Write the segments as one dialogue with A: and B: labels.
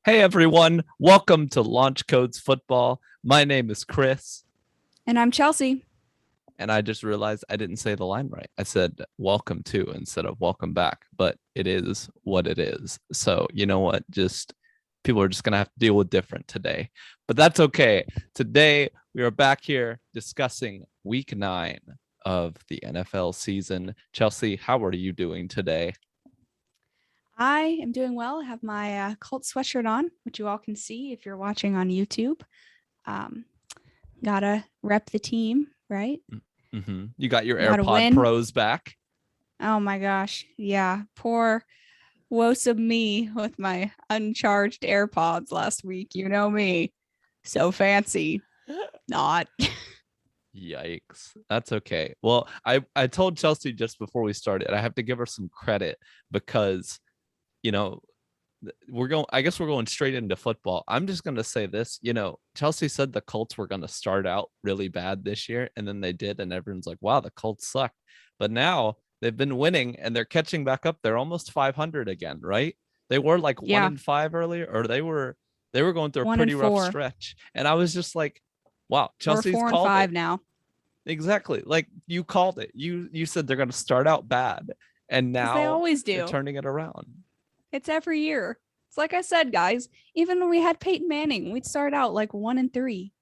A: Hey everyone, welcome to Launch Codes Football. My name is Chris,
B: And I'm Chelsea.
A: and I just realized I didn't say the line right. I said welcome to instead of welcome back, but it is what it is. So, you know what? Just people are just going to have to deal with different today, but that's okay. Today, we are back here discussing week 9 of the NFL season. Chelsea, how are you doing today?
B: I am doing well. I have my cult sweatshirt on, which you all can see if you're watching on YouTube. Um, gotta rep the team, right?
A: Mm-hmm. You got your
B: Gotta
A: AirPod
B: win.
A: Pros back.
B: Oh my gosh. Yeah. Poor woes of me with my uncharged AirPods last week. You know me. So fancy. Not.
A: Yikes. That's okay. Well, I told Chelsea just before we started, I have to give her some credit because, you know, I guess we're going straight into football. I'm just going to say this, Chelsea said the Colts were going to start out really bad this year, and then they did, and everyone's like, wow, the Colts suck. But now they've been winning and they're catching back up. They're almost 500 again, right? They were like one
B: Yeah.
A: in five earlier, or they were going through a
B: One and
A: pretty rough
B: four.
A: stretch. And I was just like, wow,
B: We're
A: Chelsea's
B: four and
A: called it.
B: five now.
A: Exactly. Like you called it. You said they're going to start out bad, and
B: Because they
A: now
B: always
A: they're
B: do.
A: turning it around.
B: It's every year. It's like I said, guys, even when we had Peyton Manning, we'd start out like 1-3.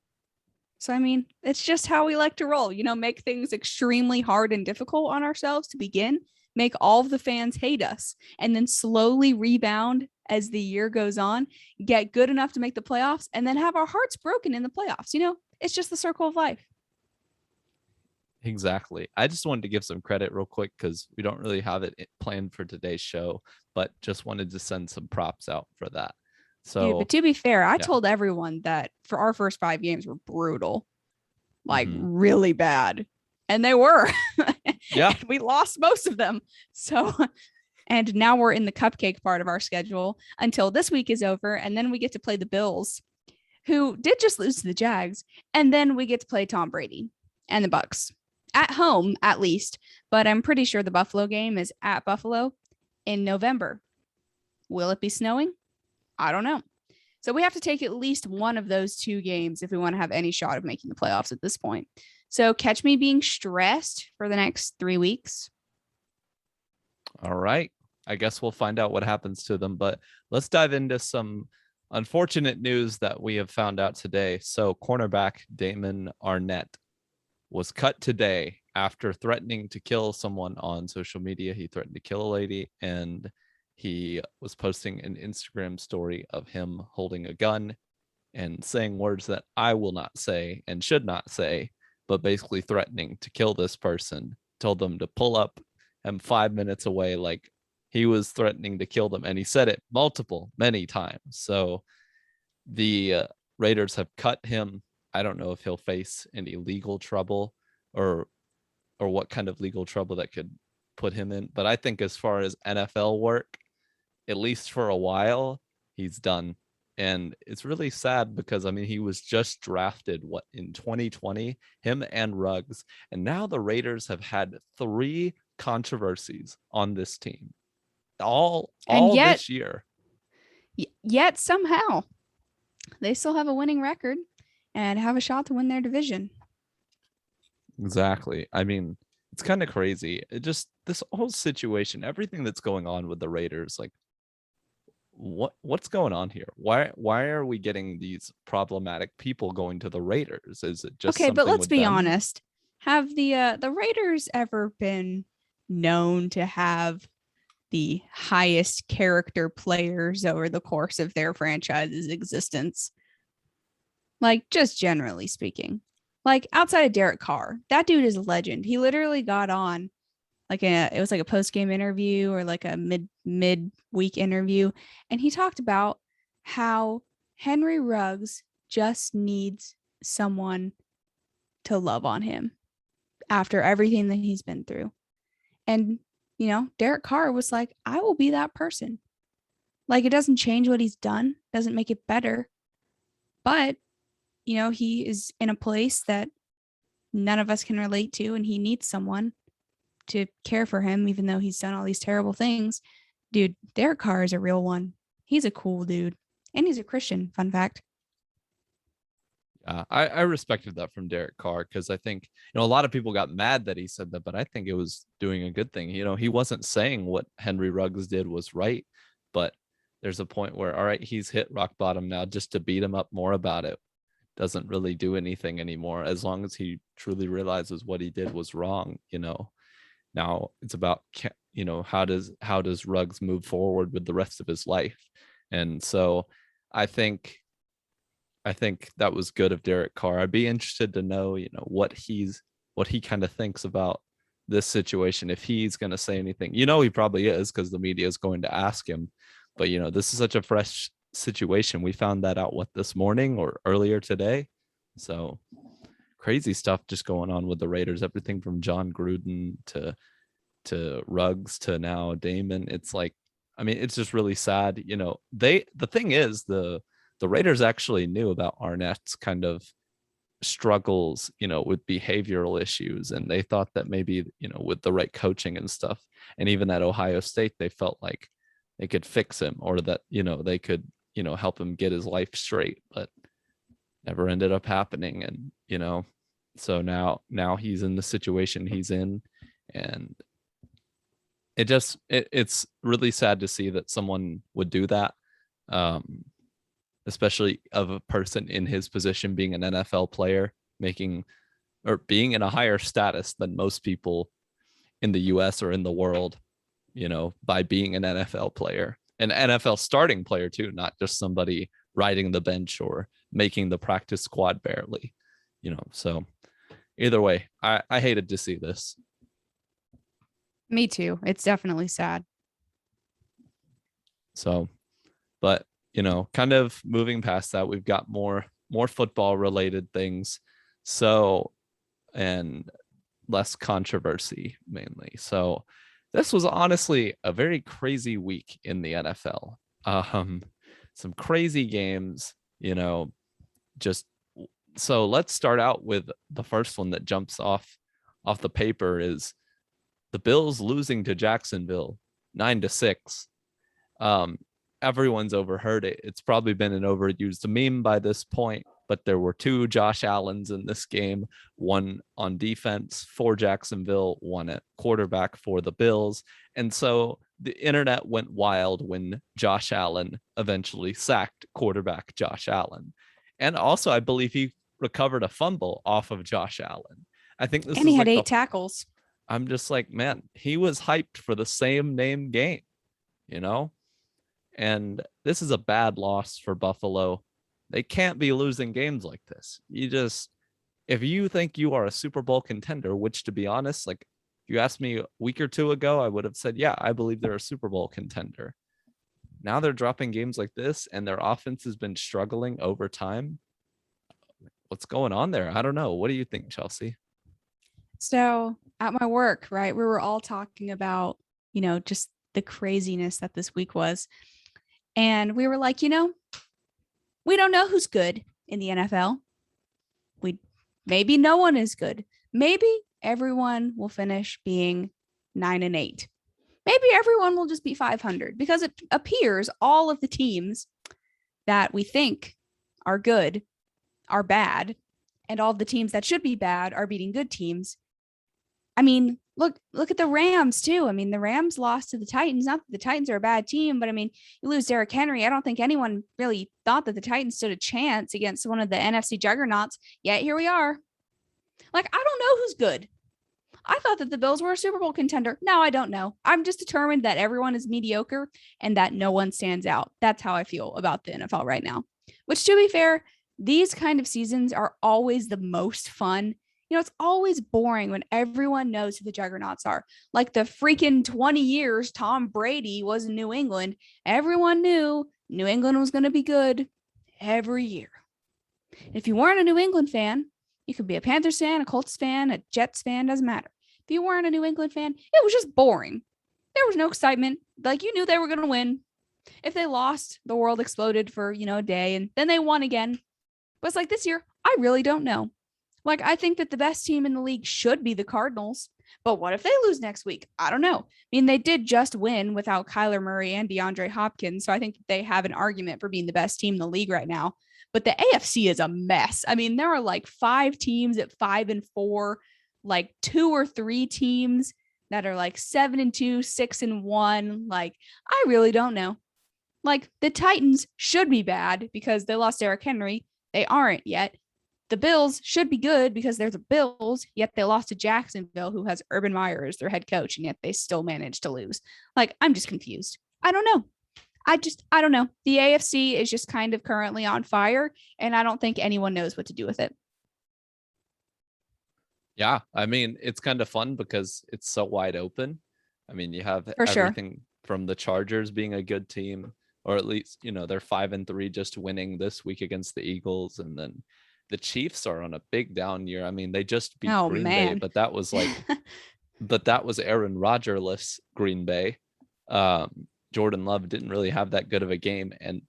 B: So, I mean, it's just how we like to roll, make things extremely hard and difficult on ourselves to begin, make all of the fans hate us, and then slowly rebound as the year goes on, get good enough to make the playoffs, and then have our hearts broken in the playoffs. It's just the circle of life.
A: Exactly. I just wanted to give some credit real quick because we don't really have it planned for today's show, but just wanted to send some props out for that.
B: Dude, but
A: So,
B: to be fair, I
A: yeah.
B: told everyone that for our first 5 games were brutal, like
A: Mm-hmm.
B: really bad. And they were.
A: Yeah.
B: And we lost most of them. So, and now we're in the cupcake part of our schedule until this week is over. And then we get to play the Bills, who did just lose to the Jags. And then we get to play Tom Brady and the Bucks at home, at least. But I'm pretty sure the Buffalo game is at Buffalo in November. Will it be snowing? I don't know. So we have to take at least one of those two games if we want to have any shot of making the playoffs at this point. So catch me being stressed for the next 3 weeks.
A: All right. I guess we'll find out what happens to them, but let's dive into some unfortunate news that we have found out today. So, cornerback Damon Arnette was cut today after threatening to kill someone on social media. He threatened to kill a lady, and he was posting an Instagram story of him holding a gun and saying words that I will not say and should not say, but basically threatening to kill this person. Told them to pull up him 5 minutes away, like he was threatening to kill them, and he said it many times. So the Raiders have cut him. I don't know if he'll face any legal trouble or what kind of legal trouble that could put him in. But I think as far as NFL work, at least for a while, he's done. And it's really sad because I mean he was just drafted in 2020, him and Ruggs, and now the Raiders have had 3 controversies on this team
B: And
A: all
B: yet,
A: this year.
B: somehow they still have a winning record and have a shot to win their division.
A: Exactly. I mean, it's kind of crazy. It just this whole situation, everything that's going on with the Raiders, like what's going on here? Why are we getting these problematic people going to the Raiders? Is it just
B: Okay, but
A: something
B: let's
A: with
B: be
A: them?
B: honest. Have the Raiders ever been known to have the highest character players over the course of their franchise's existence? Like, just generally speaking. Like, outside of Derek Carr, that dude is a legend. He literally got on it was like a post-game interview or like a mid-week interview, and he talked about how Henry Ruggs just needs someone to love on him after everything that he's been through. And Derek Carr was like, I will be that person. Like, it doesn't change what he's done, doesn't make it better, but he is in a place that none of us can relate to, and he needs someone to care for him, even though he's done all these terrible things. Dude, Derek Carr is a real one. He's a cool dude. And he's a Christian, fun fact.
A: I respected that from Derek Carr because I think, a lot of people got mad that he said that, but I think it was doing a good thing. He wasn't saying what Henry Ruggs did was right, but there's a point where, all right, he's hit rock bottom now. Just to beat him up more about it doesn't really do anything anymore. As long as he truly realizes what he did was wrong, now it's about, how does Ruggs move forward with the rest of his life? And so I think that was good of Derek Carr. I'd be interested to know, what he kind of thinks about this situation. If he's going to say anything, he probably is because the media is going to ask him. But this is such a fresh situation. We found that out this morning or earlier today. So crazy stuff just going on with the Raiders. Everything from John Gruden to Ruggs to now Damon. It's like, it's just really sad. The thing is the Raiders actually knew about Arnett's kind of struggles, with behavioral issues. And they thought that maybe, with the right coaching and stuff, and even at Ohio State, they felt like they could fix him or that, they could, help him get his life straight, but never ended up happening. And, so now he's in the situation he's in. And it's really sad to see that someone would do that. Especially of a person in his position, being an NFL player, being in a higher status than most people in the US or in the world, by being an NFL player, an NFL starting player too, not just somebody riding the bench or making the practice squad barely, so either way, I hated to see this.
B: Me too. It's definitely sad.
A: So, but kind of moving past that, we've got more football related things. So, and less controversy mainly. So this was honestly a very crazy week in the NFL. Some crazy games, just so let's start out with the first one that jumps off the paper is the Bills losing to Jacksonville 9-6. Everyone's overheard it. It's probably been an overused meme by this point, but there were two Josh Allens in this game, one on defense for Jacksonville, one at quarterback for the Bills. And so the internet went wild when Josh Allen eventually sacked quarterback Josh Allen. And also, I believe he recovered a fumble off of Josh Allen. I think this
B: and he
A: is
B: had
A: like
B: 8 tackles.
A: I'm just like, man, he was hyped for the same name game, And this is a bad loss for Buffalo. They can't be losing games like this. If you think you are a Super Bowl contender, which to be honest, like if you asked me a week or two ago, I would have said, yeah, I believe they're a Super Bowl contender. Now they're dropping games like this and their offense has been struggling over time. What's going on there? I don't know. What do you think, Chelsea?
B: So at my work, right, we were all talking about, just the craziness that this week was. And we were like, we don't know who's good in the NFL. Maybe no one is good. Maybe everyone will finish being 9-8. Maybe everyone will just be 500 because it appears all of the teams that we think are good are bad, and all the teams that should be bad are beating good teams. Look at the Rams too. The Rams lost to the Titans. Not that the Titans are a bad team, but you lose Derrick Henry. I don't think anyone really thought that the Titans stood a chance against one of the NFC juggernauts. Yet here we are. I don't know who's good. I thought that the Bills were a Super Bowl contender. Now I don't know. I'm just determined that everyone is mediocre and that no one stands out. That's how I feel about the NFL right now. Which, to be fair, these kind of seasons are always the most fun. It's always boring when everyone knows who the juggernauts are. Like the freaking 20 years Tom Brady was in New England, everyone knew New England was going to be good every year. If you weren't a New England fan, you could be a Panthers fan, a Colts fan, a Jets fan, doesn't matter. If you weren't a New England fan, it was just boring. There was no excitement. You knew they were going to win. If they lost, the world exploded for, a day, and then they won again. But it's like this year, I really don't know. I think that the best team in the league should be the Cardinals. But what if they lose next week? I don't know. I mean, they did just win without Kyler Murray and DeAndre Hopkins. So I think they have an argument for being the best team in the league right now. But the AFC is a mess. I mean, there are like 5 teams at 5-4, like 2 or 3 teams that are like 7-2, 6-1. Like, I really don't know. Like, the Titans should be bad because they lost Derrick Henry. They aren't yet. The Bills should be good because they're the Bills, yet they lost to Jacksonville, who has Urban Meyer as their head coach, and yet they still managed to lose. Like, I'm just confused. I don't know. I don't know. The AFC is just kind of currently on fire, and I don't think anyone knows what to do with it.
A: Yeah, I mean, it's kind of fun because it's so wide open. I mean, you have
B: For sure.
A: everything from the Chargers being a good team, or at least, they're 5-3 just winning this week against the Eagles, and then the Chiefs are on a big down year. I mean, they just beat Green Bay, but that was Aaron Rodgers-less Green Bay. Jordan Love didn't really have that good of a game, and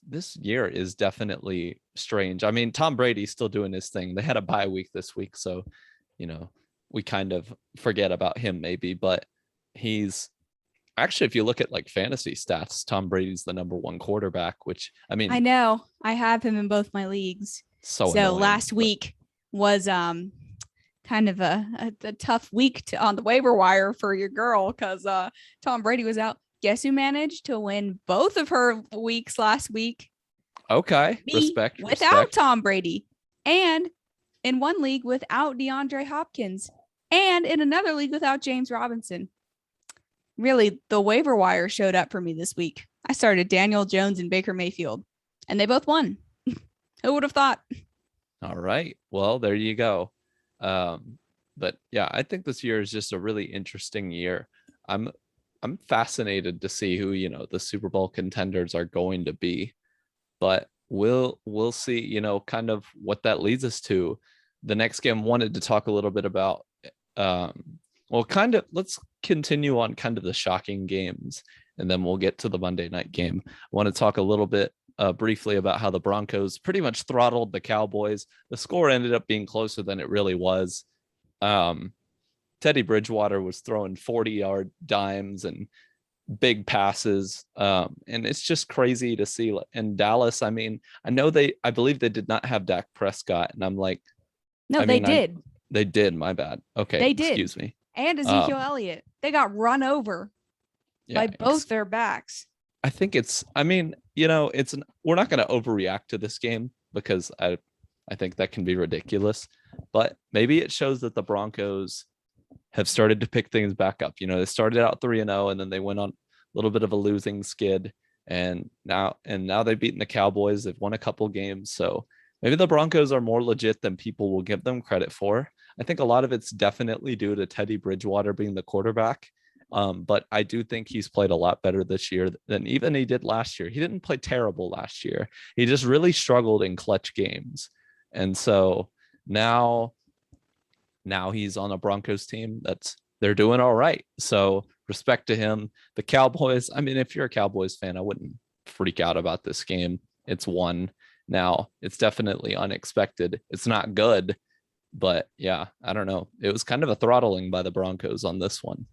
A: this year is definitely strange. I mean, Tom Brady's still doing his thing. They had a bye week this week, so we kind of forget about him maybe, but he's actually, if you look at like fantasy stats, Tom Brady's the number 1 quarterback, which I mean,
B: I know I have him in both my leagues.
A: So annoying,
B: last week was kind of a tough week on the waiver wire for your girl because Tom Brady was out. Guess who managed to win both of her weeks last week?
A: Okay,
B: Me,
A: respect.
B: Without Tom Brady, and in one league without DeAndre Hopkins, and in another league without James Robinson. Really, the waiver wire showed up for me this week. I started Daniel Jones and Baker Mayfield, and they both won. Who would have thought?
A: All right. Well, there you go. But yeah, I think this year is just a really interesting year. I'm fascinated to see who, the Super Bowl contenders are going to be. But we'll see, kind of what that leads us to. The next game, wanted to talk a little bit about let's continue on kind of the shocking games, and then we'll get to the Monday night game. I want to talk a little bit briefly about how the Broncos pretty much throttled the Cowboys. The score ended up being closer than it really was. Teddy Bridgewater was throwing 40-yard dimes and big passes. And it's just crazy to see. In Dallas, I mean, I believe they did not have Dak Prescott. And I'm like,
B: no, they did.
A: They did. My bad. Okay.
B: They did.
A: Excuse me.
B: And Ezekiel Elliott. They got run over by both their backs.
A: I think we're not going to overreact to this game because I think that can be ridiculous, but maybe it shows that the Broncos have started to pick things back up. They started out 3-0 and then they went on a little bit of a losing skid, and now they've beaten the Cowboys. They've won a couple games. So maybe the Broncos are more legit than people will give them credit for. I think a lot of it's definitely due to Teddy Bridgewater being the quarterback. But I do think he's played a lot better this year than even he did last year. He didn't play terrible last year. He just really struggled in clutch games. And so now he's on a Broncos team they're doing all right. So respect to him. The Cowboys, I mean, if you're a Cowboys fan, I wouldn't freak out about this game. It's won. Now, it's definitely unexpected. It's not good, but yeah, I don't know. It was kind of a throttling by the Broncos on this one.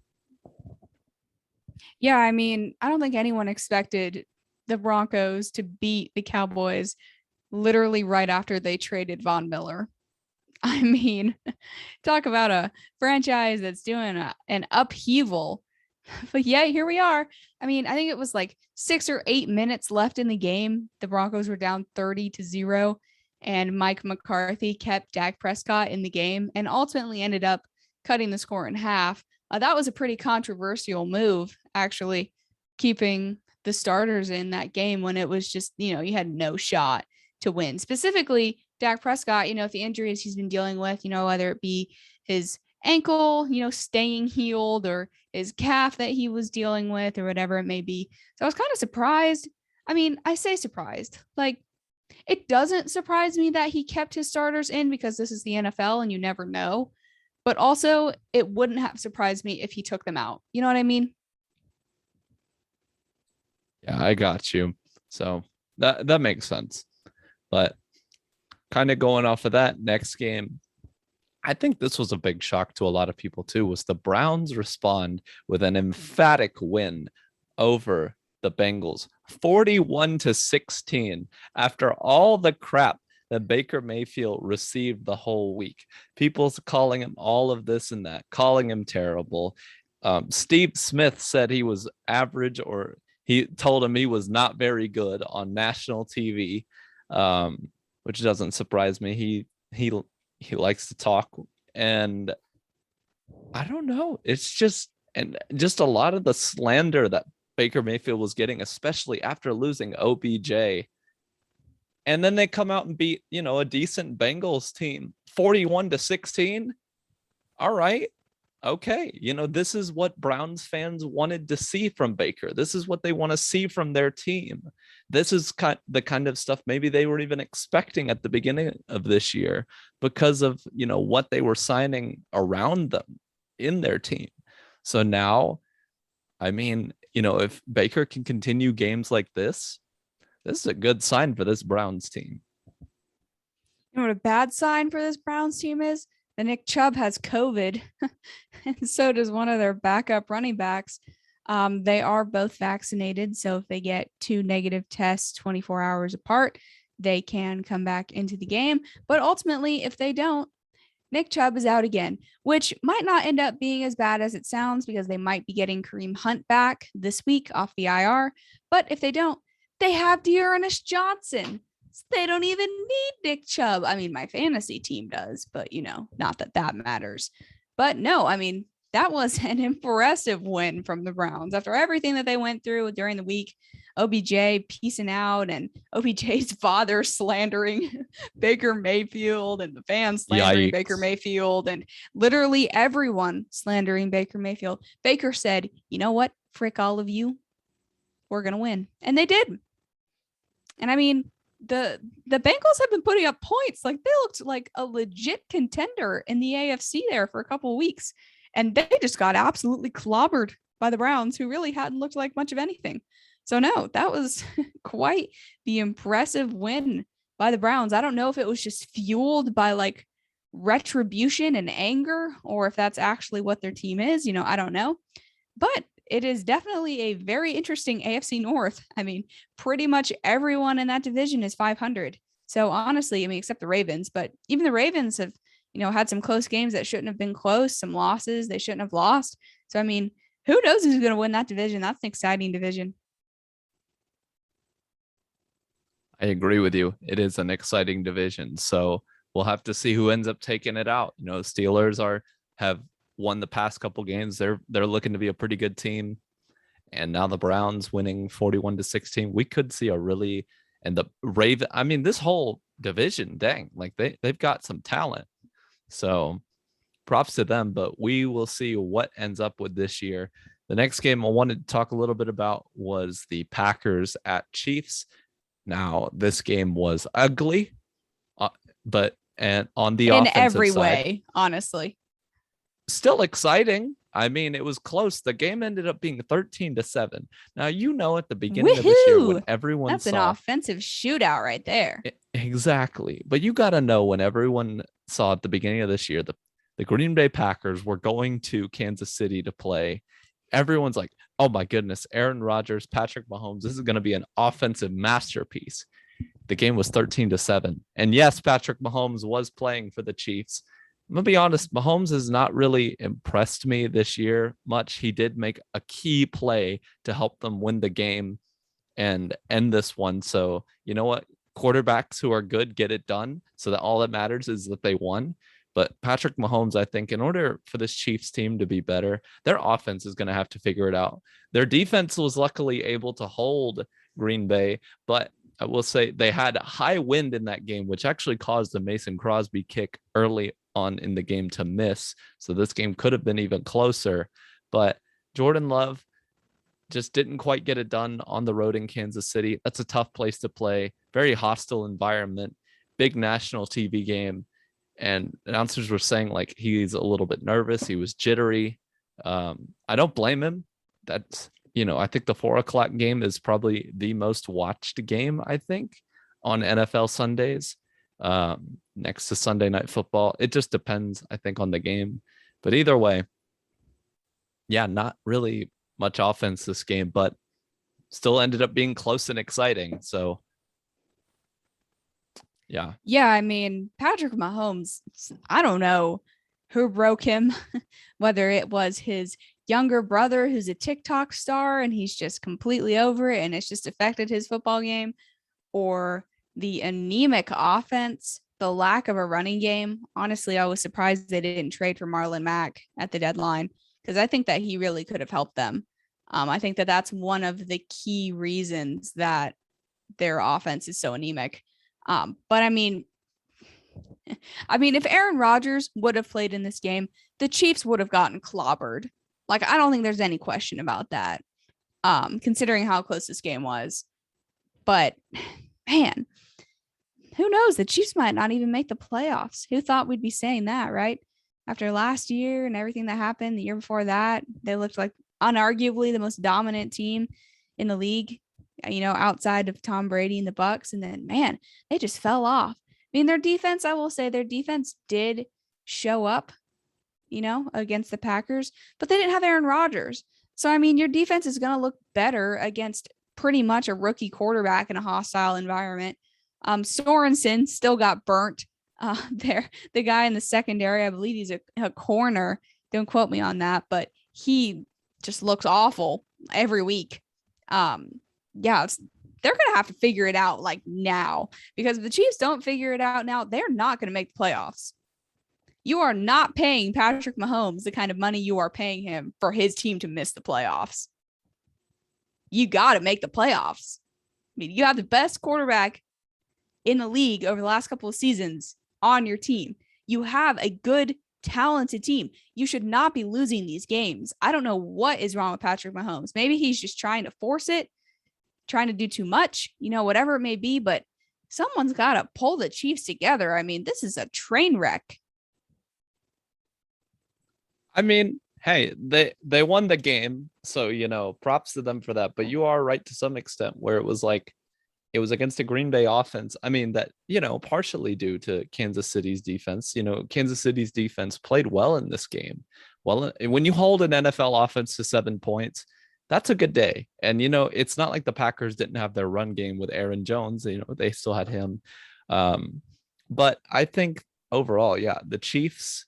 B: Yeah, I mean, I don't think anyone expected the Broncos to beat the Cowboys literally right after they traded Von Miller. I mean, talk about a franchise that's doing an upheaval. But yeah, here we are. I mean, I think it was like 6 or 8 minutes left in the game. The Broncos were down 30-0, and Mike McCarthy kept Dak Prescott in the game and ultimately ended up cutting the score in half. That was a pretty controversial move, actually, keeping the starters in that game when it was just, you had no shot to win. Specifically, Dak Prescott, with the injuries he's been dealing with, whether it be his ankle, staying healed, or his calf that he was dealing with, or whatever it may be. So I was kind of surprised. I mean, I say surprised. Like, it doesn't surprise me that he kept his starters in because this is the NFL and you never know. But also, it wouldn't have surprised me if he took them out. You know what I mean?
A: Yeah, I got you. So that makes sense. But kind of going off of that, next game, I think this was a big shock to a lot of people too, was the Browns respond with an emphatic win over the Bengals, 41-16, after all the crap that Baker Mayfield received the whole week. People's calling him all of this and that, calling him terrible. Steve Smith said he was average, or he told him he was not very good on national TV, which doesn't surprise me. He likes to talk, and I don't know. It's just a lot of the slander that Baker Mayfield was getting, especially after losing OBJ. And then they come out and beat, a decent Bengals team 41-16. All right. Okay. This is what Browns fans wanted to see from Baker. This is what they want to see from their team. This is the kind of stuff maybe they were even expecting at the beginning of this year because of, what they were signing around them in their team. So now, I mean, if Baker can continue games like this is a good sign for this Browns team.
B: You know what a bad sign for this Browns team is? That Nick Chubb has COVID, and so does one of their backup running backs. They are both vaccinated, so if they get 2 negative tests 24 hours apart, they can come back into the game. But ultimately, if they don't, Nick Chubb is out again, which might not end up being as bad as it sounds because they might be getting Kareem Hunt back this week off the IR. But if they don't, they have Dearness Johnson. So they don't even need Nick Chubb. I mean, my fantasy team does, but not that matters. But no, I mean, that was an impressive win from the Browns after everything that they went through during the week. OBJ piecing out and OBJ's father slandering Baker Mayfield and the fans slandering
A: Yikes.
B: Baker Mayfield and literally everyone slandering Baker Mayfield. Baker said, "You know what? Frick all of you. We're going to win." And they did. And I mean, the Bengals have been putting up points. Like they looked like a legit contender in the AFC there for a couple of weeks. And they just got absolutely clobbered by the Browns, who really hadn't looked like much of anything. So no, that was quite the impressive win by the Browns. I don't know if it was just fueled by like retribution and anger, or if that's actually what their team is. I don't know. But it is definitely a very interesting AFC North. I mean, pretty much everyone in that division is 500. So honestly, I mean, except the Ravens, but even the Ravens have, had some close games that shouldn't have been close, some losses they shouldn't have lost. So, I mean, who knows who's going to win that division? That's an exciting division.
A: I agree with you. It is an exciting division. So we'll have to see who ends up taking it out. Steelers have won the past couple games. They're looking to be a pretty good team. And now the Browns winning 41-16. We could see and the Raven. I mean, this whole division, dang, like they've got some talent. So props to them, but we will see what ends up with this year. The next game I wanted to talk a little bit about was the Packers at Chiefs. Now, this game was ugly, but on the
B: in
A: offensive
B: every
A: side,
B: way, honestly,
A: still exciting. I mean, it was close. The game ended up being 13-7. Now, at the beginning of this year when everyone
B: that's an offensive shootout right there.
A: Exactly. But you got to know, when everyone saw at the beginning of this year, the Green Bay Packers were going to Kansas City to play. Everyone's like, oh my goodness, Aaron Rodgers, Patrick Mahomes, this is going to be an offensive masterpiece. The game was 13-7. And yes, Patrick Mahomes was playing for the Chiefs. I'm going to be honest, Mahomes has not really impressed me this year much. He did make a key play to help them win the game and end this one. So, you know what? Quarterbacks who are good get it done. So that all that matters is that they won. But Patrick Mahomes, I think, in order for this Chiefs team to be better, their offense is going to have to figure it out. Their defense was luckily able to hold Green Bay, but I will say they had high wind in that game, which actually caused the Mason Crosby kick early on in the game to miss. So this game could have been even closer. But Jordan Love just didn't quite get it done on the road in Kansas City. That's a tough place to play. Very hostile environment, big national TV game. And announcers were saying like he's a little bit nervous. He was jittery. I don't blame him. That's, I think the 4:00 game is probably the most watched game, I think, on NFL Sundays. next to Sunday Night Football. It just depends, I think, on the game. But either way, yeah, not really much offense this game, but still ended up being close and exciting. So, yeah.
B: Yeah, I mean, Patrick Mahomes, I don't know who broke him, whether it was his younger brother who's a TikTok star and he's just completely over it and it's just affected his football game, or the anemic offense, the lack of a running game. Honestly, I was surprised they didn't trade for Marlon Mack at the deadline because I think that he really could have helped them. I think that that's one of the key reasons that their offense is so anemic. But I mean, if Aaron Rodgers would have played in this game, the Chiefs would have gotten clobbered. Like, I don't think there's any question about that, considering how close this game was. But man, who knows? The Chiefs might not even make the playoffs. Who thought we'd be saying that, right? After last year and everything that happened the year before that, they looked like unarguably the most dominant team in the league, outside of Tom Brady and the Bucks. And then, man, they just fell off. I mean, their defense, I will say their defense did show up, against the Packers, but they didn't have Aaron Rodgers. So, I mean, your defense is going to look better against pretty much a rookie quarterback in a hostile environment. Sorensen still got burnt. The guy in the secondary, I believe he's a corner. Don't quote me on that, but he just looks awful every week. Yeah, they're going to have to figure it out like now, because if the Chiefs don't figure it out now, they're not going to make the playoffs. You are not paying Patrick Mahomes the kind of money you are paying him for his team to miss the playoffs. You got to make the playoffs. I mean, you have the best quarterback in the league over the last couple of seasons on your team. You have a good, talented team. You should not be losing these games. I don't know what is wrong with Patrick Mahomes. Maybe he's just trying to force it, trying to do too much, whatever it may be, but someone's got to pull the Chiefs together. I mean, this is a train wreck.
A: I mean, hey, they won the game, so props to them for that. But you are right to some extent, where it was against a Green Bay offense. I mean, that partially due to Kansas City's defense. Kansas City's defense played well in this game. Well, when you hold an NFL offense to 7 points, that's a good day. And it's not like the Packers didn't have their run game with Aaron Jones. They still had him. But I think overall, yeah, the Chiefs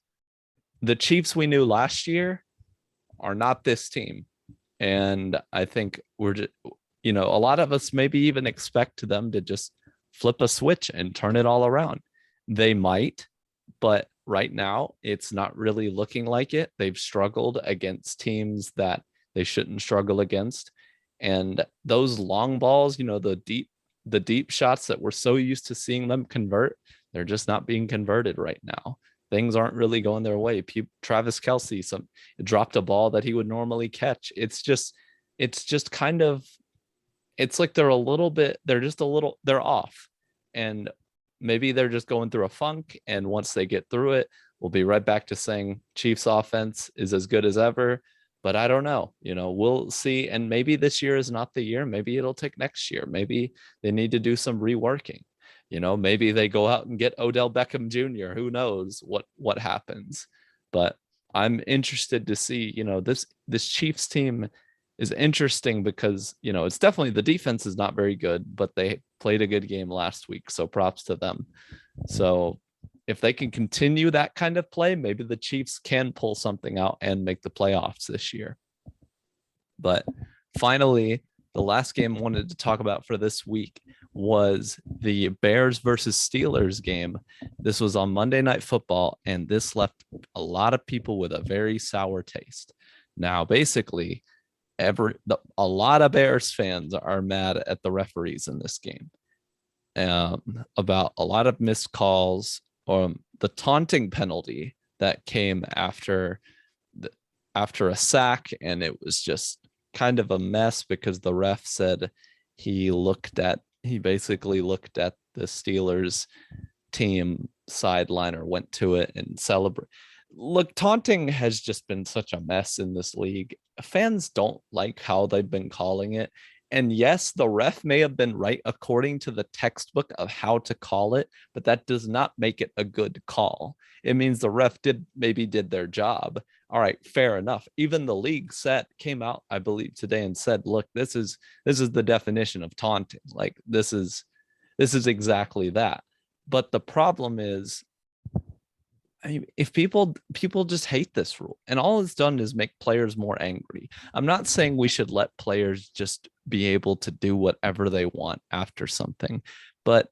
A: we knew last year are not this team. And I think we're just, a lot of us maybe even expect them to just flip a switch and turn it all around. They might, but right now it's not really looking like it. They've struggled against teams that they shouldn't struggle against. And those long balls, the deep shots that we're so used to seeing them convert, they're just not being converted right now. Things aren't really going their way. Travis Kelce dropped a ball that he would normally catch. It's just kind of, it's like they're off. And maybe they're just going through a funk. And once they get through it, we'll be right back to saying Chiefs offense is as good as ever. But I don't know, we'll see. And maybe this year is not the year. Maybe it'll take next year. Maybe they need to do some reworking. Maybe they go out and get Odell Beckham Jr. Who knows what happens? But I'm interested to see, this Chiefs team is interesting because, it's definitely, the defense is not very good, but they played a good game last week. So props to them. So if they can continue that kind of play, maybe the Chiefs can pull something out and make the playoffs this year. But finally, the last game I wanted to talk about for this week was the Bears versus Steelers game. This was on Monday Night Football, and this left a lot of people with a very sour taste. Now, basically, a lot of Bears fans are mad at the referees in this game about a lot of missed calls, the taunting penalty that came after a sack, and it was just kind of a mess because the ref said he basically looked at the Steelers team sideline or went to it and celebrate. Look, taunting has just been such a mess in this league. Fans don't like how they've been calling it. And yes, the ref may have been right according to the textbook of how to call it, but that does not make it a good call. It means the ref did their job. All right, fair enough. Even the league came out, I believe, today and said, look, this is the definition of taunting. Like this is exactly that. But the problem is, if people just hate this rule, and all it's done is make players more angry. I'm not saying we should let players just be able to do whatever they want after something, but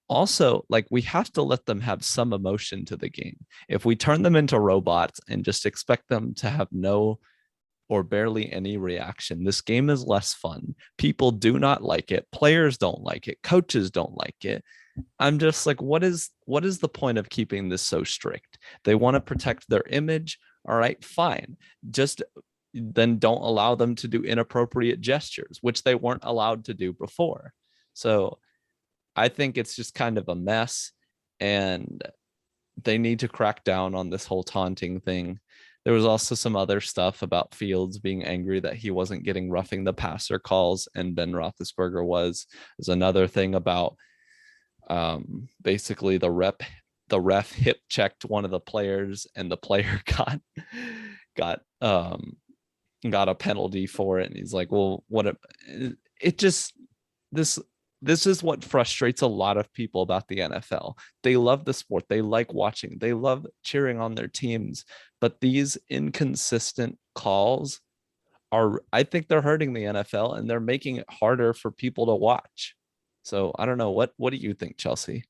A: also like we have to let them have some emotion to the game. If we turn them into robots and just expect them to have no or barely any reaction, this game is less fun. People do not like it. Players don't like it. Coaches don't like it. I'm just like, what is the point of keeping this so strict? They want to protect their image. All right, fine. Just then don't allow them to do inappropriate gestures, which they weren't allowed to do before. So I think it's just kind of a mess, and they need to crack down on this whole taunting thing. There was also some other stuff about Fields being angry that he wasn't getting roughing the passer calls, and Ben Roethlisberger was. There's another thing about basically the ref hip checked one of the players, and the player got a penalty for it. And he's like, well, it just this is what frustrates a lot of people about the NFL. They love the sport. They like watching. They love cheering on their teams. But these inconsistent calls I think they're hurting the NFL, and they're making it harder for people to watch. So I don't know. What do you think, Chelsea?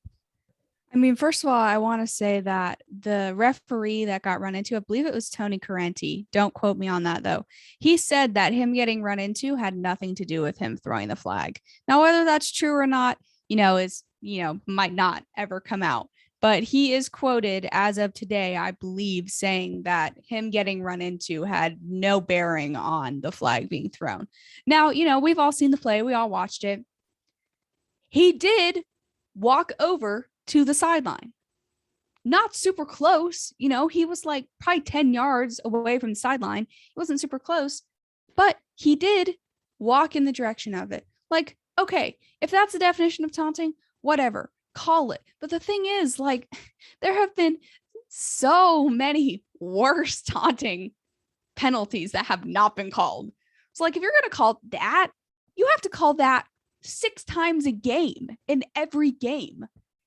B: I mean, first of all, I want to say that the referee that got run into, I believe it was Tony Carenti. Don't quote me on that, though. He said that him getting run into had nothing to do with him throwing the flag. Now, whether that's true or not, might not ever come out. But he is quoted as of today, I believe, saying that him getting run into had no bearing on the flag being thrown. Now, we've all seen the play. We all watched it. He did walk over to the sideline. Not super close. He was like probably 10 yards away from the sideline. It wasn't super close, but he did walk in the direction of it. Like, okay, if that's the definition of taunting, whatever, call it. But the thing is, like, there have been so many worse taunting penalties that have not been called. So, like, if you're going to call that, you have to call that 6 times a game in every game,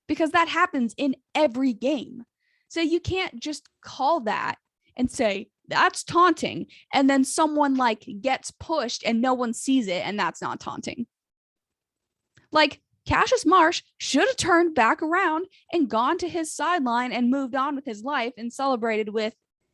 B: because that happens in every game. So you can't just call that and say that's taunting, and then someone like gets pushed and no one sees it, and that's not taunting. Like, Cassius Marsh should have turned back around and gone to his sideline and moved on with his life and celebrated with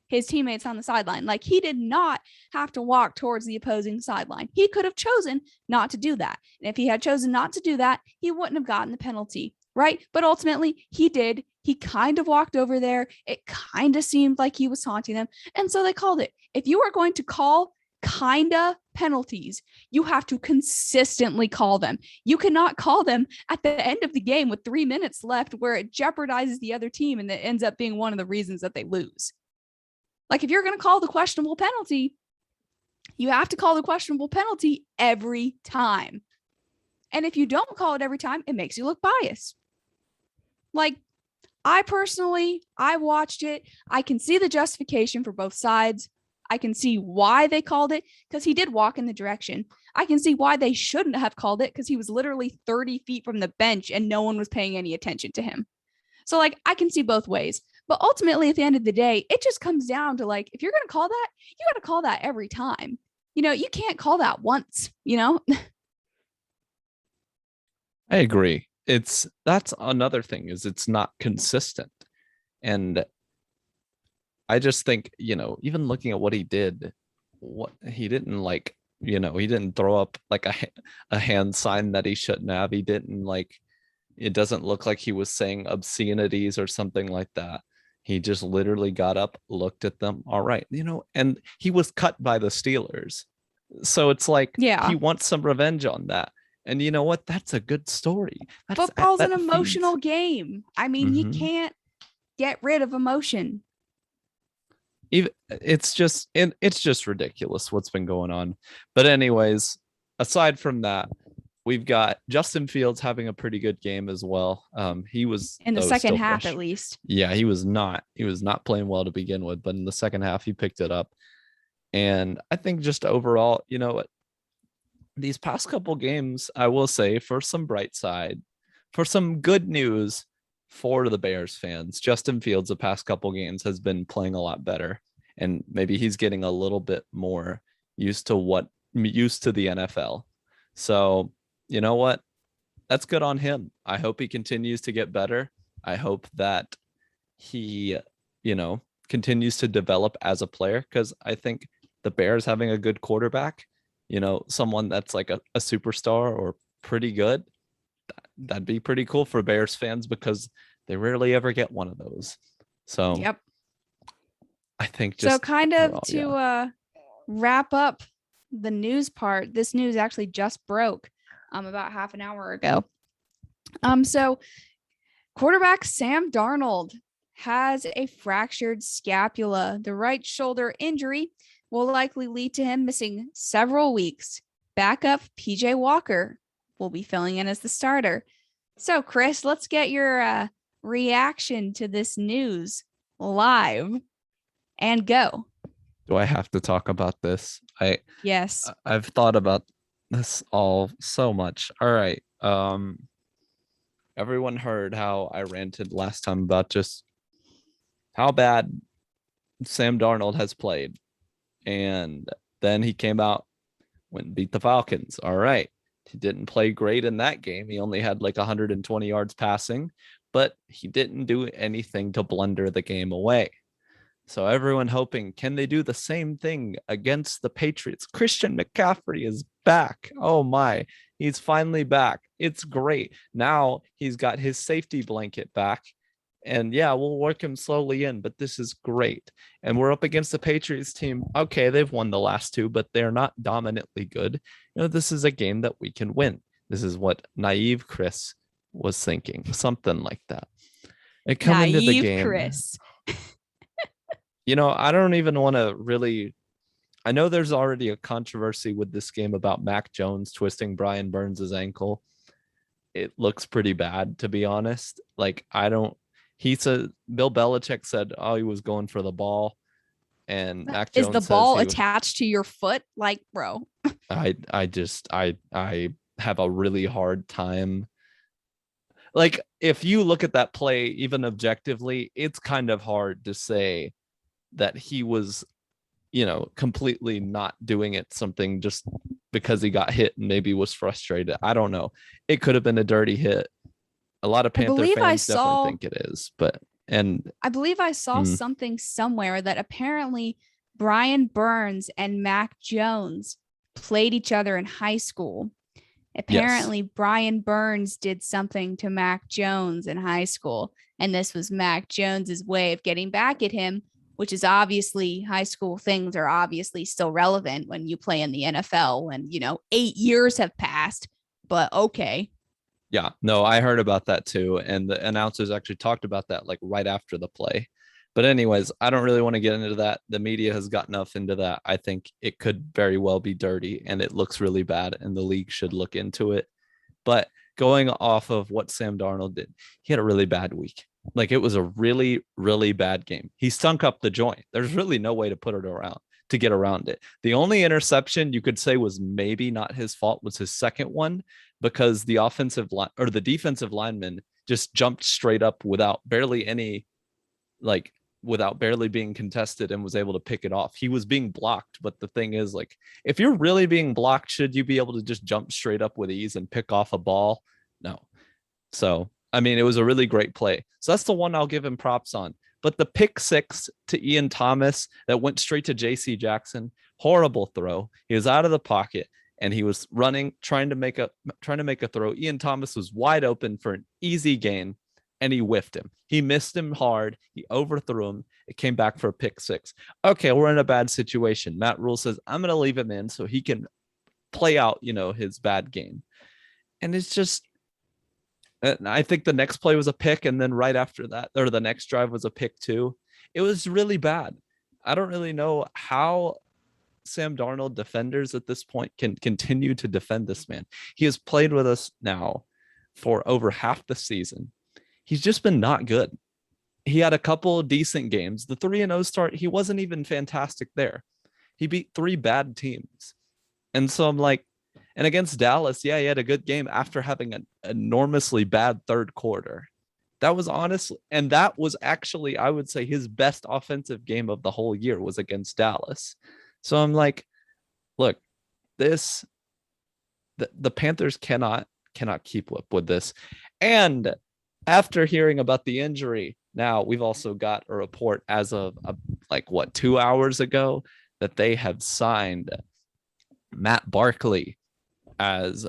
B: his teammates on the sideline. Like, he did not have to walk towards the opposing sideline. He could have chosen not to do that. And if he had chosen not to do that, he wouldn't have gotten the penalty, right? But ultimately, he did. He kind of walked over there. It kind of seemed like he was taunting them. And so they called it. If you are going to call kinda penalties, you have to consistently call them. You cannot call them at the end of the game with 3 minutes left where it jeopardizes the other team and it ends up being one of the reasons that they lose. Like, if you're going to call the questionable penalty, you have to call the questionable penalty every time. And if you don't call it every time, it makes you look biased. Like, I watched it. I can see the justification for both sides. I can see why they called it, because he did walk in the direction. I can see why they shouldn't have called it, because he was literally 30 feet from the bench and no one was paying any attention to him. So, like, I can see both ways. But ultimately, at the end of the day, it just comes down to, like, if you're going to call that, you got to call that every time. You can't call that once,
A: I agree. That's another thing, is it's not consistent. And I just think, even looking at what he did, he didn't he didn't throw up like a hand sign that he shouldn't have. He didn't it doesn't look like he was saying obscenities or something like that. He just literally got up, looked at them. All right. And he was cut by the Steelers. So it's like,
B: yeah,
A: he wants some revenge on that. And you know what? That's a good story.
B: Football's an emotional game. I mean, you can't get rid of emotion.
A: It's just ridiculous what's been going on. But anyways, aside from that, we've got Justin Fields having a pretty good game as well. He was,
B: In the
A: though,
B: second
A: still
B: half, at
A: fresh.
B: least.
A: Yeah, he was not playing well to begin with, but in the second half he picked it up. And I think just overall, these past couple games, I will say, for some bright side, for some good news for the Bears fans, Justin Fields the past couple games has been playing a lot better. And maybe he's getting a little bit more used to the NFL. So, you know what? That's good on him. I hope he continues to get better. I hope that he, continues to develop as a player, because I think the Bears having a good quarterback, someone that's like a superstar or pretty good, that'd be pretty cool for Bears fans because they rarely ever get one of those. So
B: Yep.
A: I think
B: So
A: just
B: kind of
A: overall,
B: to
A: yeah.
B: wrap up the news part, this news actually just broke about half an hour ago. So quarterback Sam Darnold has a fractured scapula. The right shoulder injury will likely lead to him missing several weeks. Backup PJ Walker will be filling in as the starter. So, Chris, let's get your reaction to this news live and go.
A: Do I have to talk about this?
B: Yes.
A: I've thought about this all so much. All right. Everyone heard how I ranted last time about just how bad Sam Darnold has played. And then he came out, went and beat the Falcons. All right. He didn't play great in that game. He only had like 120 yards passing, but he didn't do anything to blunder the game away. So everyone hoping, can they do the same thing against the Patriots? Christian McCaffrey is back. Oh my, he's finally back. It's great. Now he's got his safety blanket back. And yeah, we'll work him slowly in, but this is great. And we're up against the Patriots team. Okay, they've won the last two, but they're not dominantly good. This is a game that we can win. This is what naive Chris was thinking, something like that. And come into the
B: Naive
A: game,
B: Chris.
A: I don't even want to really. I know there's already a controversy with this game about Mac Jones twisting Brian Burns' ankle. It looks pretty bad, to be honest. Like, I don't. He said Bill Belichick said, "Oh, he was going for the ball," and Mac
B: Is the
A: Jones says
B: ball
A: he was.
B: attached to your foot? Like, bro.
A: I have a really hard time. Like, if you look at that play, even objectively, it's kind of hard to say that he was completely not doing it something just because he got hit and maybe was frustrated. I don't know. It could have been a dirty hit. A lot of
B: I
A: Panther
B: believe I
A: fans definitely
B: saw
A: think it is, but and
B: I believe I saw
A: mm,
B: something somewhere that apparently Brian Burns and Mac Jones played each other in high school.
A: yes,
B: Apparently, Brian Burns did something to Mac Jones in high school, and this was Mac Jones's way of getting back at him, which is obviously high school things are obviously still relevant when you play in the NFL when, 8 years have passed. But okay.
A: yeah, no, I heard about that too, and the announcers actually talked about that like right after the play. But anyways, I don't really want to get into that. The media has gotten enough into that. I think it could very well be dirty, and it looks really bad, and the league should look into it. But going off of what Sam Darnold did, he had a really bad week. Like, it was a really, really bad game. He stunk up the joint. There's really no way to get around it. The only interception you could say was maybe not his fault was his second one, because the offensive line or the defensive lineman just jumped straight up like without barely being contested and was able to pick it off. He was being blocked, but the thing is, like, if you're really being blocked, should you be able to just jump straight up with ease and pick off a ball? No. So, I mean, it was a really great play. So that's the one I'll give him props on. But the pick six to Ian Thomas that went straight to JC Jackson, horrible throw. He was out of the pocket and he was running, trying to make a throw. Ian Thomas was wide open for an easy gain, and he whiffed him. He missed him hard. He overthrew him. It came back for a pick six. Okay, we're in a bad situation. Matt Rule says, I'm going to leave him in so he can play out, his bad game. And it's just, I think the next play was a pick, and then right after that, or the next drive was a pick too. It was really bad. I don't really know how. Sam Darnold defenders at this point can continue to defend this man. He has played with us now for over half the season. He's just been not good. He had a couple of decent games. The 3-0 start, he wasn't even fantastic there. He beat 3 bad teams. And so I'm like, and against Dallas, yeah, he had a good game after having an enormously bad third quarter. That was honestly, and that was actually, I would say, his best offensive game of the whole year was against Dallas. So I'm like, look, the Panthers cannot keep up with this. And after hearing about the injury, now we've also got a report as of 2 hours ago that they have signed Matt Barkley as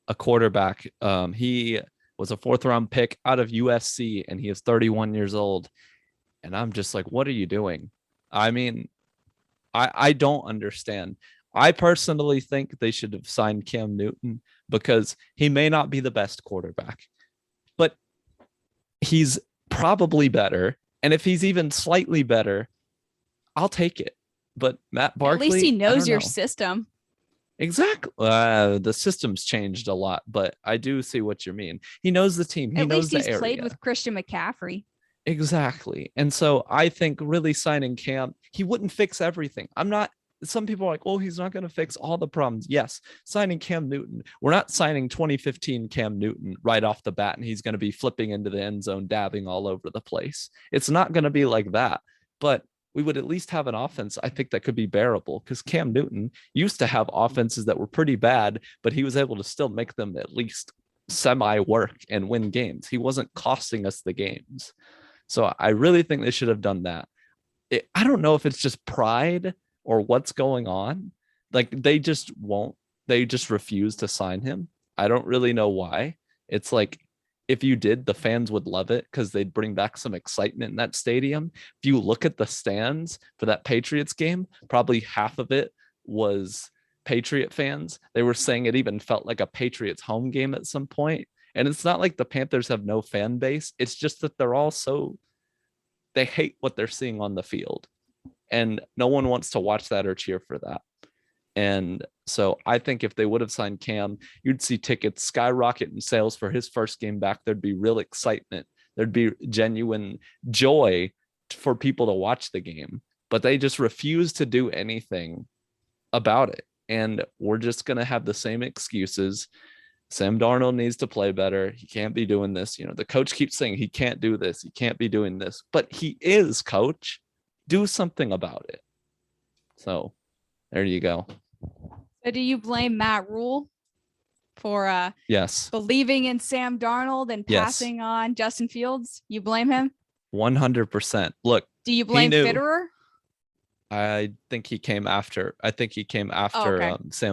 A: a quarterback. He was a 4th-round pick out of USC, and he is 31 years old. And I'm just like, what are you doing? I mean, I don't understand. I personally think they should have signed Cam Newton because he may not be the best quarterback, but he's probably better. And if he's even slightly better, I'll take it. But Matt Barkley,
B: at least he knows your system.
A: Exactly. The system's changed a lot, but I do see what you mean. He knows the team. He knows the area. At least he's
B: played with Christian McCaffrey.
A: Exactly. And so I think really signing Cam, he wouldn't fix everything. Some people are like, oh, he's not going to fix all the problems. Yes, signing Cam Newton. We're not signing 2015 Cam Newton right off the bat, and he's going to be flipping into the end zone, dabbing all over the place. It's not going to be like that. But we would at least have an offense, I think, that could be bearable, because Cam Newton used to have offenses that were pretty bad, but he was able to still make them at least semi-work and win games. He wasn't costing us the games. So I really think they should have done that. I don't know if it's just pride or what's going on. Like, they just refuse to sign him. I don't really know why. It's like, if you did, the fans would love it because they'd bring back some excitement in that stadium. If you look at the stands for that Patriots game, probably half of it was Patriot fans. They were saying it even felt like a Patriots home game at some point. And it's not like the Panthers have no fan base. It's just that they hate what they're seeing on the field. And no one wants to watch that or cheer for that. And so I think if they would have signed Cam, you'd see tickets skyrocket in sales for his first game back. There'd be real excitement. There'd be genuine joy for people to watch the game. But they just refuse to do anything about it. And we're just going to have the same excuses. Sam Darnold needs to play better. He can't be doing this. The coach keeps saying he can't do this. He can't be doing this. But he is, coach. Do something about it. So there you go.
B: So do you blame Matt Rule for
A: yes,
B: believing in Sam Darnold and passing on Justin Fields? You blame him?
A: 100%. Look,
B: do you blame Fitterer?
A: I think he came after. Sam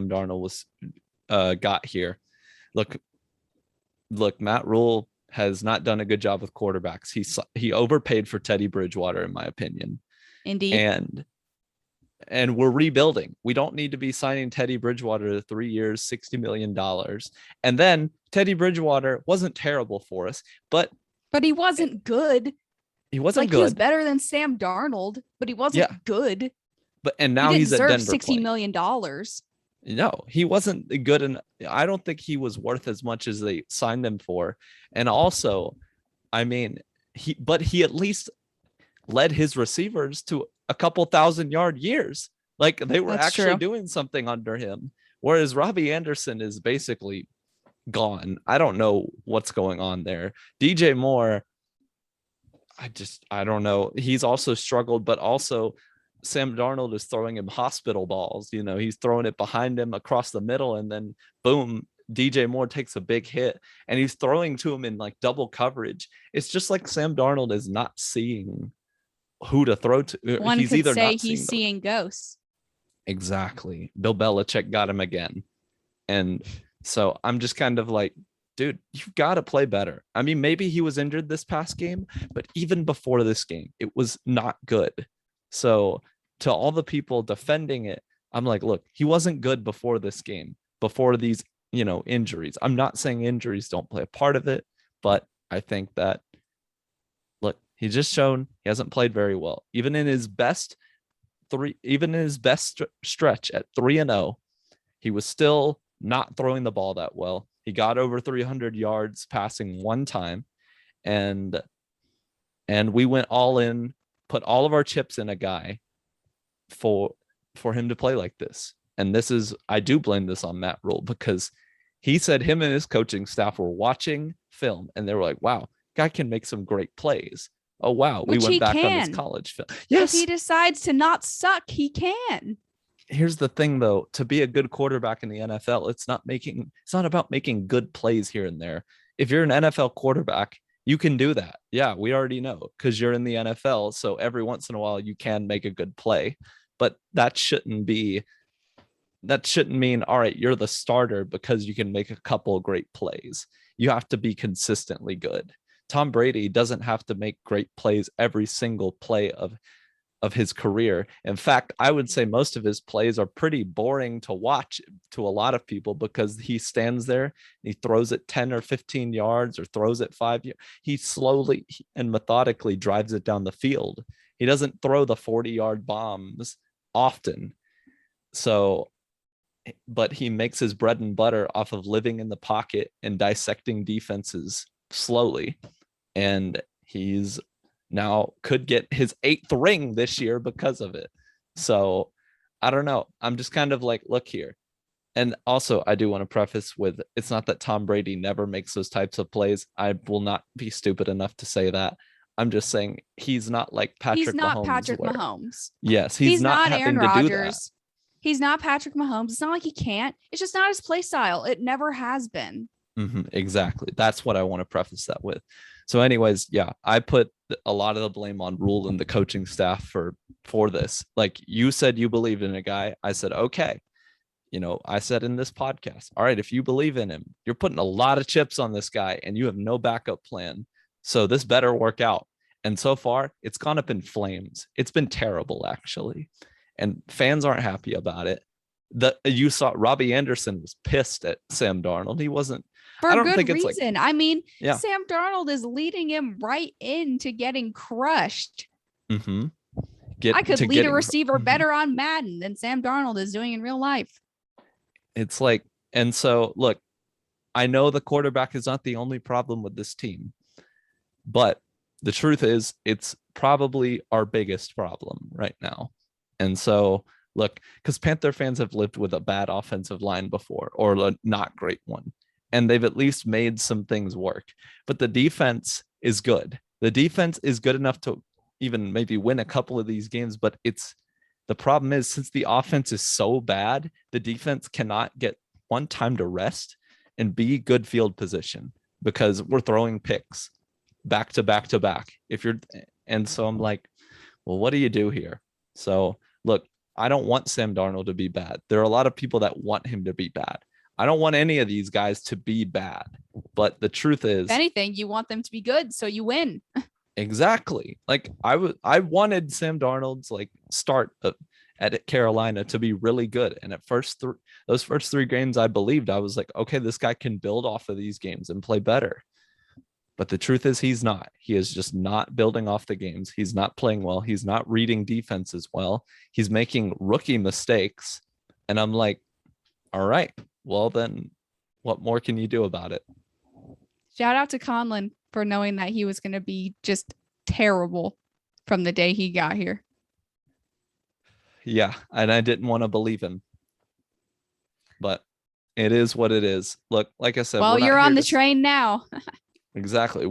A: Darnold was got here. Look, Matt Rule has not done a good job with quarterbacks. He overpaid for Teddy Bridgewater, in my opinion.
B: Indeed.
A: And we're rebuilding. We don't need to be signing Teddy Bridgewater to 3 years, $60 million. And then Teddy Bridgewater wasn't terrible for us, but
B: he wasn't good.
A: He wasn't good.
B: He was better than Sam Darnold, but he wasn't good.
A: And now he's at Denver.
B: $60 million.
A: No, he wasn't good. And I don't think he was worth as much as they signed him for. And also, I mean, he at least led his receivers to a couple 1,000-yard years. Like, they were actually doing something under him. Whereas Robbie Anderson is basically gone. I don't know what's going on there. DJ Moore, I don't know. He's also struggled, but also Sam Darnold is throwing him hospital balls. He's throwing it behind him across the middle, and then boom, DJ Moore takes a big hit, and he's throwing to him in like double coverage. It's just like Sam Darnold is not seeing who to throw to.
B: One could say he's seeing ghosts.
A: Exactly. Bill Belichick got him again. And so I'm just kind of like, dude, you've got to play better. I mean, maybe he was injured this past game, but even before this game, it was not good. So to all the people defending it, I'm like, look, he wasn't good before this game, before these, injuries. I'm not saying injuries don't play a part of it, but I think that, look, he's just shown he hasn't played very well. Even in his best even in his best stretch at 3-0, he was still not throwing the ball that well. He got over 300 yards passing one time, and we went all in, put all of our chips in a guy for him to play like this. And this is, I do blame this on Matt Rule, because he said him and his coaching staff were watching film and they were like, wow, guy can make some great plays. Oh, wow. We
B: Which
A: went
B: he
A: back on his
B: can.
A: college film.
B: If
A: Yes.
B: he decides to not suck, he can.
A: Here's the thing, though. To be a good quarterback in the NFL, it's not about making good plays here and there. If you're an NFL quarterback, you can do that. Yeah, we already know, because you're in the NFL. So every once in a while you can make a good play, but that shouldn't mean, all right, you're the starter because you can make a couple great plays. You have to be consistently good. Tom Brady doesn't have to make great plays every single play of his career. In fact, I would say most of his plays are pretty boring to watch to a lot of people, because he stands there, he throws it 10 or 15 yards or throws it 5 yards. He slowly and methodically drives it down the field. He doesn't throw the 40-yard bombs often. So, but he makes his bread and butter off of living in the pocket and dissecting defenses slowly. And he's now could get his 8th ring this year because of it. So I don't know. I'm just kind of like, look here. And also, I do want to preface with, it's not that Tom Brady never makes those types of plays. I will not be stupid enough to say that. I'm just saying he's not like Patrick Mahomes.
B: He's not Patrick Mahomes.
A: Yes, he's not having
B: Aaron
A: to do that.
B: Rodgers. He's not Patrick Mahomes. It's not like he can't. It's just not his play style. It never has been.
A: Exactly. That's what I want to preface that with. So anyways, yeah, I put a lot of the blame on Rule and the coaching staff for this. Like, you said you believed in a guy. I said, okay. I said in this podcast, all right, if you believe in him, you're putting a lot of chips on this guy and you have no backup plan. So this better work out. And so far, it's gone up in flames. It's been terrible, actually. And fans aren't happy about it. You saw Robbie Anderson was pissed at Sam Darnold. He wasn't.
B: For good reason. Sam Darnold is leading him right into getting crushed. I could lead a receiver better on Madden than Sam Darnold is doing in real life.
A: It's like, and so look, I know the quarterback is not the only problem with this team, but the truth is it's probably our biggest problem right now. And so look, because Panther fans have lived with a bad offensive line before, or a not great one, and they've at least made some things work. But the defense is good. The defense is good enough to even maybe win a couple of these games, but the problem is, since the offense is so bad, the defense cannot get one time to rest and be good field position, because we're throwing picks back to back to back. And so I'm like, well, what do you do here? So look, I don't want Sam Darnold to be bad. There are a lot of people that want him to be bad. I don't want any of these guys to be bad, but the truth is,
B: if anything, you want them to be good, so you win.
A: Exactly. Like I wanted Sam Darnold's start at Carolina to be really good. And at those first 3 games, I believed. I was like, okay, this guy can build off of these games and play better. But the truth is, he's not. He is just not building off the games. He's not playing well. He's not reading defenses well. He's making rookie mistakes. And I'm like, all right, well then what more can you do about it?
B: Shout out to Conlon for knowing that he was going to be just terrible from the day he got here.
A: Yeah, and I didn't want to believe him. But it is what it is. Look, like I said,
B: well, you're on the train now.
A: Exactly.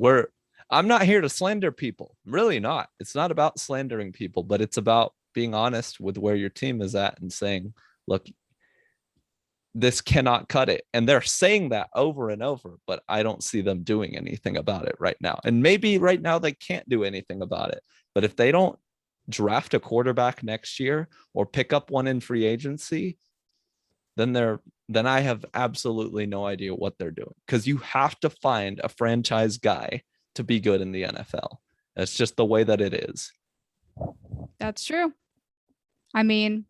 A: I'm not here to slander people. I'm really not. It's not about slandering people, but it's about being honest with where your team is at and saying, look, this cannot cut it. And they're saying that over and over, but I don't see them doing anything about it right now. And maybe right now they can't do anything about it. But if they don't draft a quarterback next year or pick up one in free agency, then I have absolutely no idea what they're doing, because you have to find a franchise guy to be good in the NFL. That's just the way that it is.
B: That's true. I mean,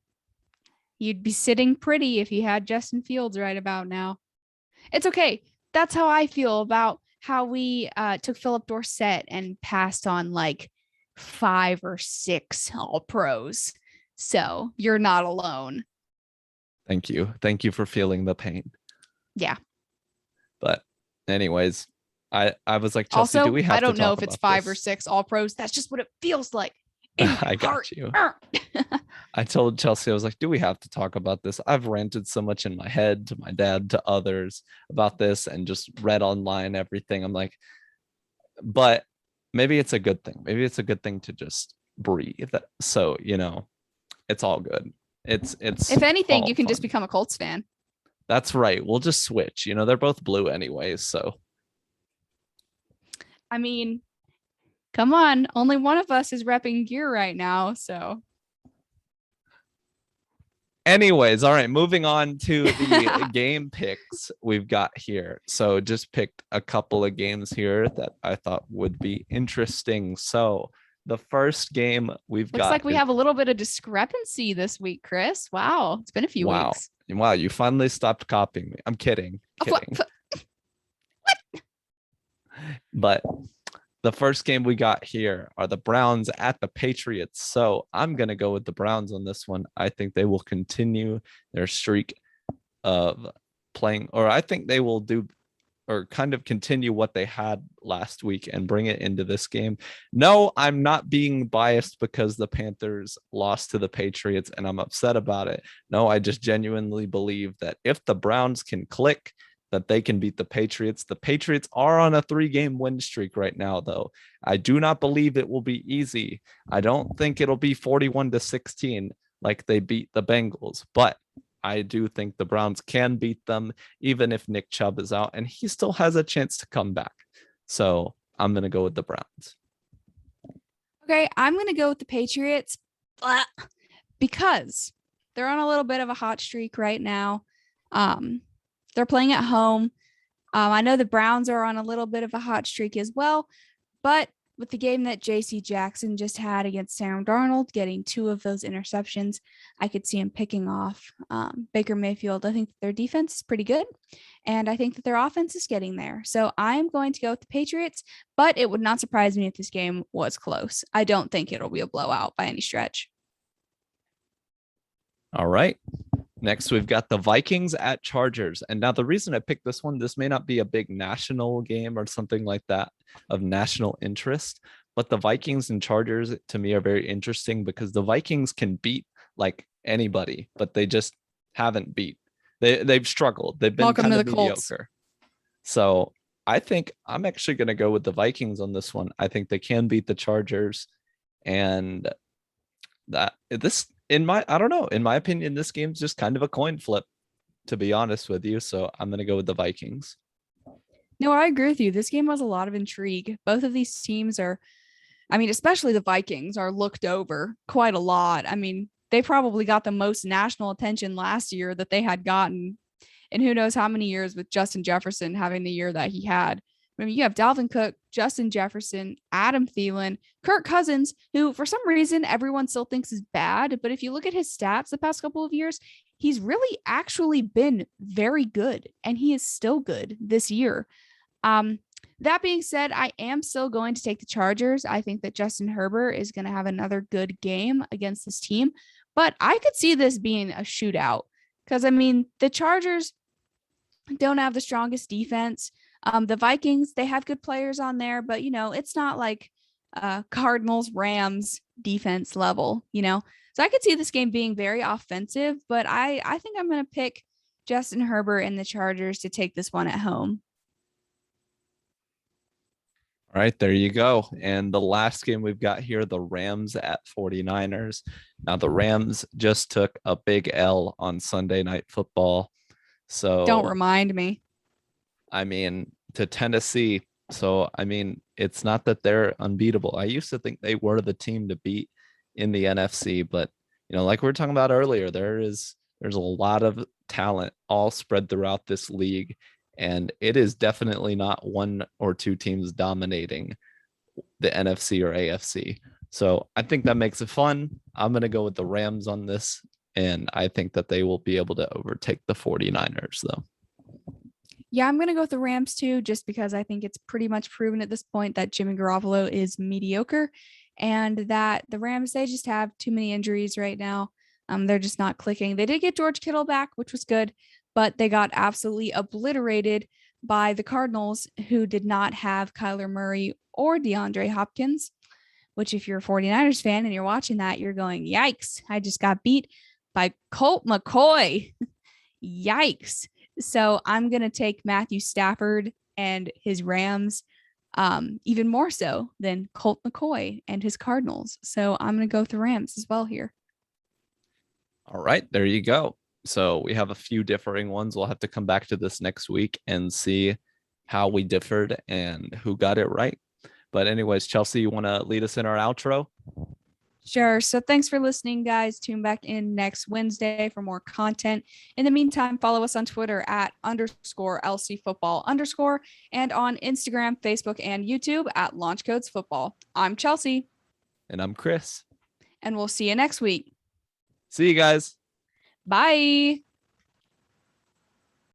B: you'd be sitting pretty if you had Justin Fields right about now. It's okay. That's how I feel about how we took Philip Dorsett and passed on 5 or 6 all pros. So you're not alone.
A: Thank you. Thank you for feeling the pain.
B: Yeah.
A: But anyways, I was like, Chelsea, do
B: Also,
A: we
B: I
A: have to
B: don't know
A: talk
B: if it's
A: about
B: 5 or
A: this?
B: 6 all pros. That's just what it feels like in my
A: I
B: heart.
A: got you. I told Chelsea, I was like, do we have to talk about this? I've ranted so much in my head to my dad, to others about this, and just read online everything. I'm like, but maybe it's a good thing. Maybe it's a good thing to just breathe. So, it's all good. It's
B: If anything, you
A: all
B: can just
A: fun.
B: become a Colts fan.
A: That's right. We'll just switch. They're both blue anyways. So,
B: I mean, come on. Only one of us is repping gear right now. So,
A: anyways, all right. Moving on to the game picks we've got here. So, just picked a couple of games here that I thought would be interesting. So, the first game we've
B: looks
A: got
B: like we
A: is,
B: have a little bit of discrepancy this week, Chris. Wow. It's been a few
A: wow.
B: weeks.
A: Wow, you finally stopped copying me. I'm kidding. Kidding. But the first game we got here are the Browns at the Patriots. So I'm going to go with the Browns on this one. I think they will continue their streak of playing, or I think they will do or kind of continue what they had last week and bring it into this game. No, I'm not being biased because the Panthers lost to the Patriots and I'm upset about it. No, I just genuinely believe that if the Browns can click, that they can beat the Patriots. The Patriots are on a 3-game win streak right now, though. I do not believe it will be easy. I don't think it'll be 41-16 like they beat the Bengals, but I do think the Browns can beat them, even if Nick Chubb is out, and he still has a chance to come back. So I'm going to go with the Browns.
B: Okay, I'm going to go with the Patriots because they're on a little bit of a hot streak right now. They're playing at home. I know the Browns are on a little bit of a hot streak as well, but with the game that J.C. Jackson just had against Sam Darnold, getting 2 of those interceptions, I could see him picking off Baker Mayfield. I think their defense is pretty good, and I think that their offense is getting there. So I'm going to go with the Patriots, but it would not surprise me if this game was close. I don't think it'll be a blowout by any stretch.
A: All right. Next, we've got the Vikings at Chargers. And now the reason I picked this one, this may not be a big national game or something like that of national interest, but the Vikings and Chargers to me are very interesting because the Vikings can beat like anybody, but they just haven't beat. They've struggled. They've been
B: Welcome
A: kind
B: to
A: of
B: the Colts.
A: mediocre. So I think I'm actually going to go with the Vikings on this one. I think they can beat the Chargers, and that this I don't know, in my opinion, this game's just kind of a coin flip, to be honest with you. So I'm going to go with the Vikings.
B: No, I agree with you. This game has a lot of intrigue. Both of these teams are, I mean, especially the Vikings are looked over quite a lot. I mean, they probably got the most national attention last year that they had gotten, and who knows how many years with Justin Jefferson having the year that he had. I mean, you have Dalvin Cook, Justin Jefferson, Adam Thielen, Kirk Cousins, who for some reason everyone still thinks is bad. But if you look at his stats the past couple of years, he's really actually been very good, and he is still good this year. That being said, I am still going to take the Chargers. I think that Justin Herbert is going to have another good game against this team, but I could see this being a shootout because, I mean, the Chargers don't have the strongest defense. The Vikings, they have good players on there, but, it's not like Cardinals, Rams defense level, So I could see this game being very offensive, but I think I'm going to pick Justin Herbert and the Chargers to take this one at home.
A: All right, there you go. And the last game we've got here, the Rams at 49ers. Now, the Rams just took a big L on Sunday Night Football. So
B: don't remind me.
A: I mean, to Tennessee. So, I mean, it's not that they're unbeatable. I used to think they were the team to beat in the NFC, but, like we were talking about earlier, there's a lot of talent all spread throughout this league. And it is definitely not 1 or 2 teams dominating the NFC or AFC. So I think that makes it fun. I'm going to go with the Rams on this. And I think that they will be able to overtake the 49ers, though.
B: Yeah, I'm going to go with the Rams too, just because I think it's pretty much proven at this point that Jimmy Garoppolo is mediocre. and that the Rams, they just have too many injuries right now. They're just not clicking. They did get George Kittle back, which was good, but they got absolutely obliterated by the Cardinals, who did not have Kyler Murray or DeAndre Hopkins, which if you're a 49ers fan and you're watching that, you're going, yikes, I just got beat by Colt McCoy. Yikes. So I'm going to take Matthew Stafford and his Rams, even more so than Colt McCoy and his Cardinals. So I'm going to go with the Rams as well here.
A: All right, there you go. So we have a few differing ones. We'll have to come back to this next week and see how we differed and who got it right. But anyways, Chelsea, you want to lead us in our outro?
B: Sure. So thanks for listening, guys. Tune back in next Wednesday for more content. In the meantime, follow us on Twitter at _LC football _ and on Instagram, Facebook, and YouTube at Launch Codes Football. I'm Chelsea.
A: And I'm Chris.
B: And we'll see you next week.
A: See you guys.
B: Bye.